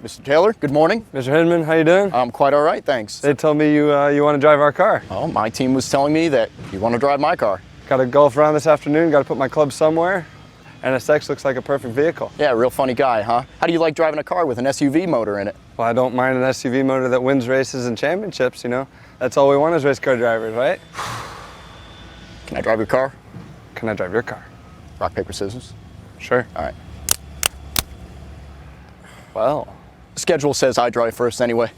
Mr. Taylor, good morning. Mr. Hindman, how you doing? I'm quite all right, thanks. They told me you want to drive our car. Oh, my team was telling me that you want to drive my car. Got to golf around this afternoon, got to put my club somewhere. NSX looks like a perfect vehicle. Yeah, real funny guy, huh? How do you like driving a car with an SUV motor in it? Well, I don't mind an SUV motor that wins races and championships, you know. That's all we want as race car drivers, right? Can I drive your car? Can I drive your car? Rock, paper, scissors? Sure. All right. Well. The schedule says I drive first anyway.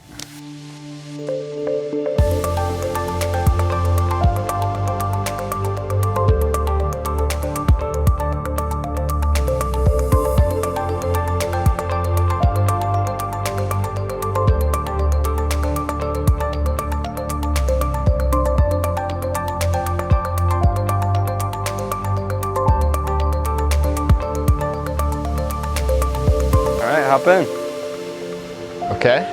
All right, hop in. Okay.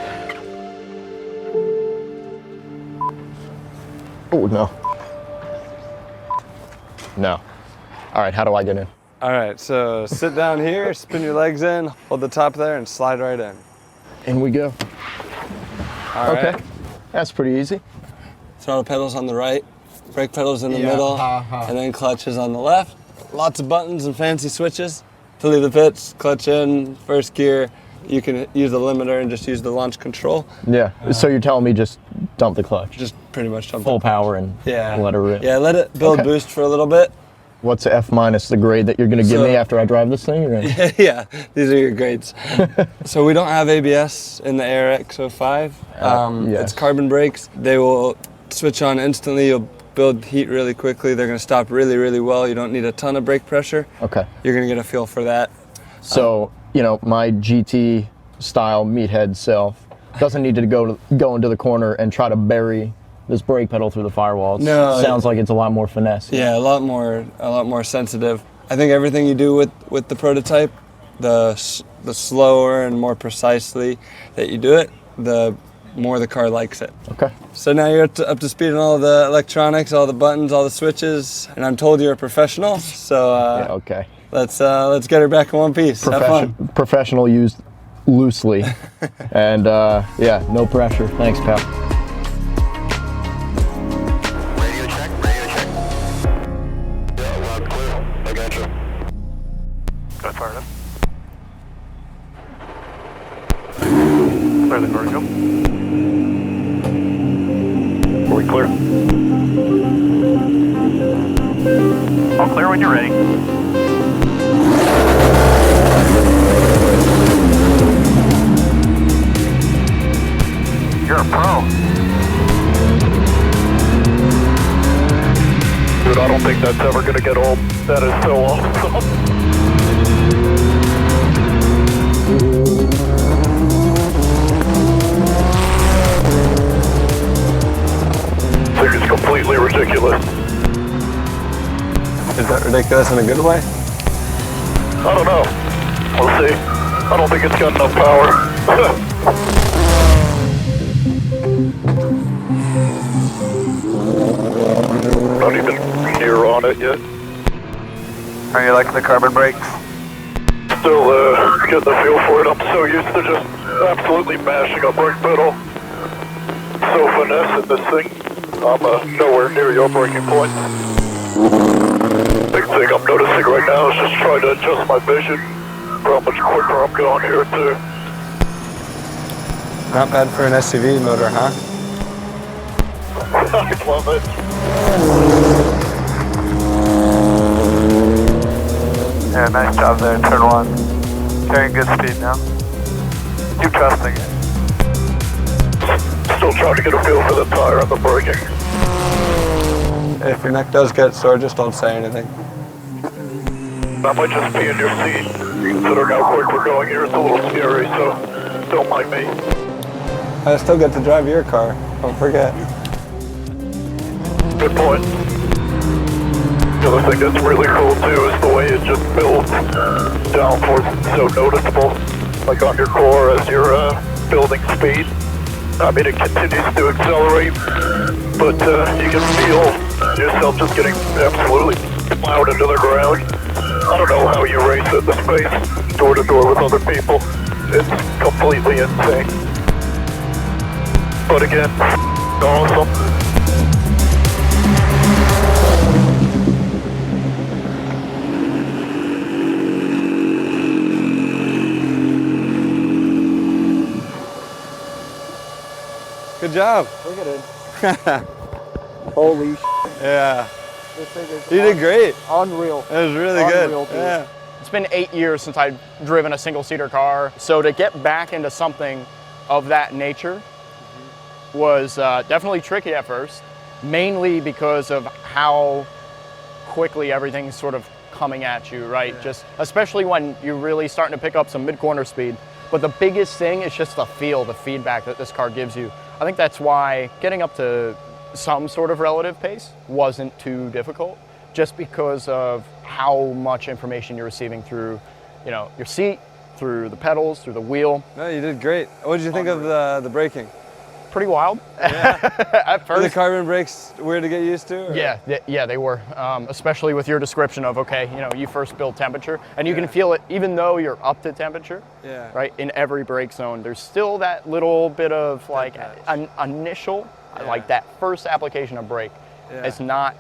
Oh, no. No. All right, how do I get in? All right, so sit down here, spin your legs in, hold the top there, and slide right in. In we go. All right. Okay. That's pretty easy. Throttle pedals on the right, brake pedals in the middle, and then clutches on the left. Lots of buttons and fancy switches. To leave the pits, clutch in, first gear. You can use the limiter and just use the launch control. Yeah, so you're telling me just dump the clutch? Just pretty much jump full power and let it rip? Yeah, let it build boost for a little bit. What's the F minus, the grade that you're going to give me after I drive this thing? Yeah, these are your grades. So we don't have ABS in the ARX-05. Yes. It's carbon brakes. They will switch on instantly. You'll build heat really quickly. They're going to stop really, really well. You don't need a ton of brake pressure. Okay. You're going to get a feel for that. So, you know, my GT style meathead self doesn't need to go into the corner and try to bury this brake pedal through the firewall. No, sounds like it's a lot more finesse. Yeah, a lot more sensitive. I think everything you do with the prototype, the slower and more precisely that you do it, the more the car likes it. Okay. So now you're up to speed on all the electronics, all the buttons, all the switches, and I'm told you're a professional. So yeah, okay. Let's get her back in one piece. Have fun. Professional used loosely, and yeah, no pressure. Thanks, pal. Radio check, radio check. Yeah, loud and clear. I got you. Got it fired up. Clear the car to go. Are we clear? All clear when you're ready. You're a pro. Dude, I don't think that's ever gonna get old. That is so awesome. This thing is completely ridiculous. Is that ridiculous in a good way? I don't know. We'll see. I don't think it's got enough power. Not even near on it yet. Are you liking the carbon brakes? Still getting the feel for it. I'm so used to just absolutely mashing a brake pedal. So finessing this thing. I'm nowhere near your braking point. Big thing I'm noticing right now is just trying to adjust my vision for how much quicker I'm going here too. Not bad for an SUV motor, huh? I love it. Yeah, nice job there, turn one. Carrying good speed now. Keep trusting it. Still trying to get a feel for the tire and the braking. If your neck does get sore, just don't say anything. That might just be in your seat. Considering how quick we're going here, it's a little scary, so don't mind me. I still get to drive your car, don't forget. Good point. The other thing that's really cool too is the way it just builds downforce. It's so noticeable, like on your core as you're building speed. I mean, it continues to accelerate, but you can feel yourself just getting absolutely plowed into the ground. I don't know how you race at the space, door to door with other people. It's completely insane. But again, awesome. Good job. Look at it. Holy Yeah. This thing is You did great. unreal. It was really Unreal, good. dude. Yeah. It's been 8 years since I've driven a single-seater car, so to get back into something of that nature was definitely tricky at first, mainly because of how quickly everything's sort of coming at you, right? Yeah. Just especially when you're really starting to pick up some mid-corner speed. But the biggest thing is just the feel, the feedback that this car gives you. I think that's why getting up to some sort of relative pace wasn't too difficult, just because of how much information you're receiving through, you know, your seat, through the pedals, through the wheel. No, you did great. What did you think of the braking? Pretty wild. Yeah. At Were the first. carbon brakes weird to get used to? Or? Yeah, they were. Especially with your description of, okay, you know, you first build temperature, and you can feel it even though you're up to temperature. Yeah. Right. In every brake zone, there's still that little bit of like an initial, like that first application of brake. Yeah. It's not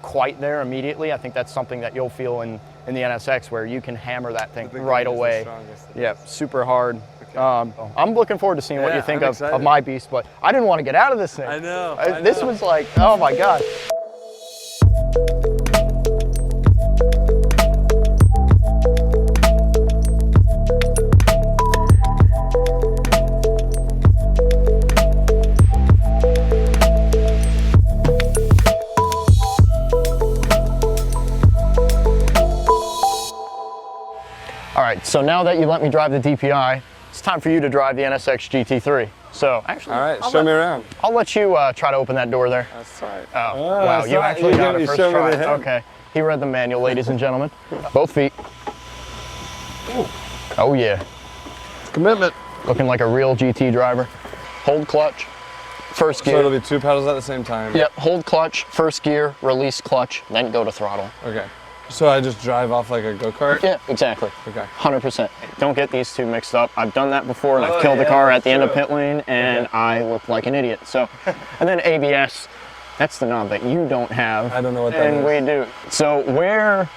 quite there immediately. I think that's something that you'll feel in the NSX, where you can hammer that thing The right beginning is the away. strongest. Yeah, super hard. I'm looking forward to seeing what Yeah, you think I'm of excited. my beast, but I didn't want to get out of this thing. I know. This was like, oh my God. All right, so now that you let me drive the DPI, it's time for you to drive the NSX GT3. So actually, All right, show me around. I'll let you try to open that door there. That's right. Oh, wow, you actually got it first try. Okay, he read the manual, ladies and gentlemen. Both feet. Oh yeah. Commitment. Looking like a real GT driver. Hold clutch, first So it'll gear. be 2 pedals at the same time? Yep, hold clutch, first gear, release clutch, then go to throttle. Okay. So I just drive off like a go-kart? Yeah, exactly. Okay. 100%. Don't get these two mixed up. I've done that before, and I've Oh, killed the yeah, car at the end of true. pit lane, and I look like an idiot. So, and then ABS, that's the knob that you don't have. I don't know what that and is. we do. So where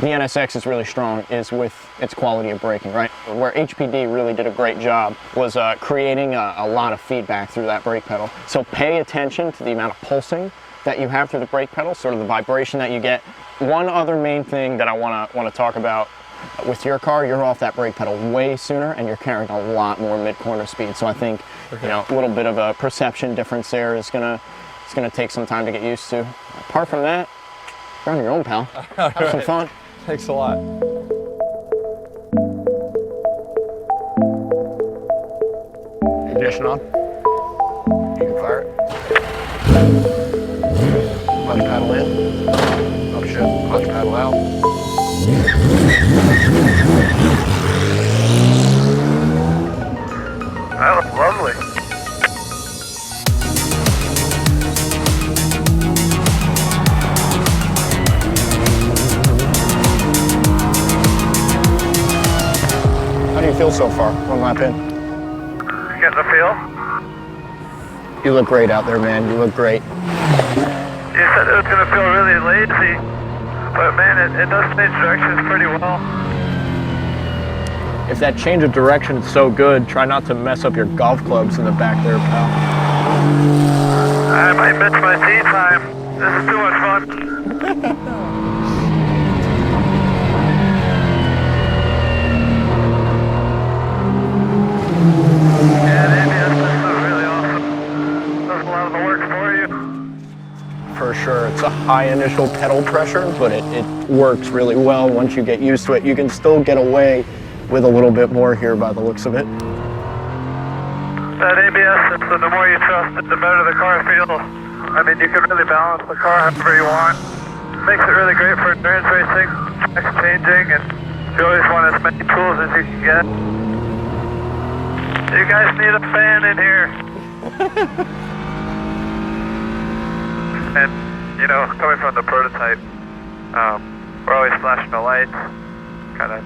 the NSX is really strong is with its quality of braking, right? Where HPD really did a great job was creating a lot of feedback through that brake pedal. So pay attention to the amount of pulsing that you have through the brake pedal, sort of the vibration that you get. One other main thing that I want to talk about with your car, you're off that brake pedal way sooner, and you're carrying a lot more mid-corner speed. So I think, you know, a little bit of a perception difference there is gonna take some time to get used to. Apart from that, you're on your own, pal. Have some fun. Thanks a lot. Ignition on. You can fire it. Clutch paddle in. Oh shit, clutch paddle out. That looks lovely. How do you feel so far? One lap in. Getting the feel? You look great out there, man. You look great. You said it was going to feel really lazy, but man, it does change directions pretty well. If that change of direction is so good, try not to mess up your golf clubs in the back there, pal. I might miss my tea time. This is too much fun. Yeah, the ABS is really awesome. Does a lot of the work for you. For sure. It's a high initial pedal pressure, but it works really well once you get used to it. You can still get away with a little bit more here by the looks of it. That ABS system, the more you trust it, the better the car feels. I mean, you can really balance the car however you want. Makes it really great for endurance racing, track changing, and you always want as many tools as you can get. You guys need a fan in here. And, you know, coming from the prototype, we're always flashing the lights, kind of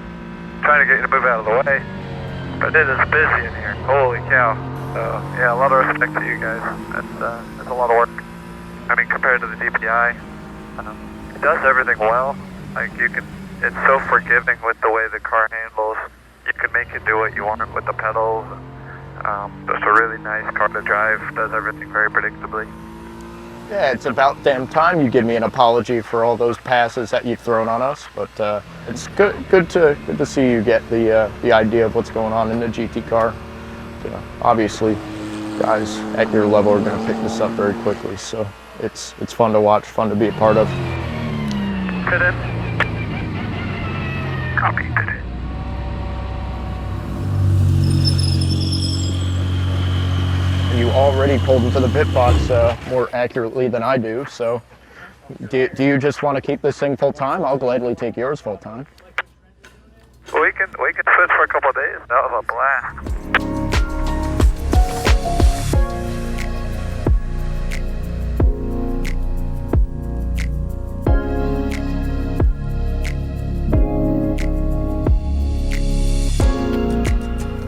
trying to get you to move out of the way. but it is busy in here. Holy cow. So yeah, a lot of respect to you guys. That's a lot of work. I mean, compared to the DPI, it does everything well. Like it's so forgiving with the way the car handles. You can make it do what you want with the pedals. Just a really nice car to drive. Does everything very predictably. Yeah, it's about damn time you give me an apology for all those passes that you've thrown on us. But it's good to see you get the idea of what's going on in the GT car. Obviously, guys at your level are going to pick this up very quickly. So it's fun to watch, fun to be a part of. Fit in. Copy, fit in. You already pulled into the pit box more accurately than I do, so do you just want to keep this thing full time? I'll gladly take yours full time. We can switch for a couple of days. That was a blast.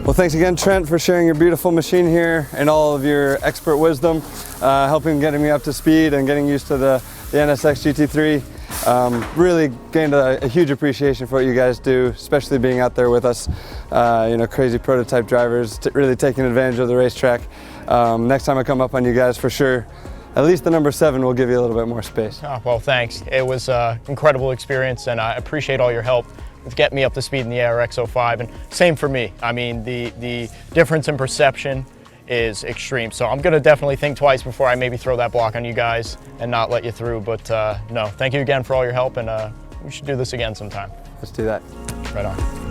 Well, thanks again, Trent, for sharing your beautiful machine here and all of your expert wisdom, helping getting me up to speed and getting used to the NSX GT3. Really gained a huge appreciation for what you guys do, especially being out there with us, crazy prototype drivers, really taking advantage of the racetrack. Next time I come up on you guys, for sure, at least the number 7 will give you a little bit more space. Oh, well, thanks. It was an incredible experience, and I appreciate all your help with getting me up to speed in the ARX-05, and same for me. I mean, the difference in perception is extreme, so I'm gonna definitely think twice before I maybe throw that block on you guys and not let you through, but no, thank you again for all your help, and we should do this again sometime. Let's do that. Right on.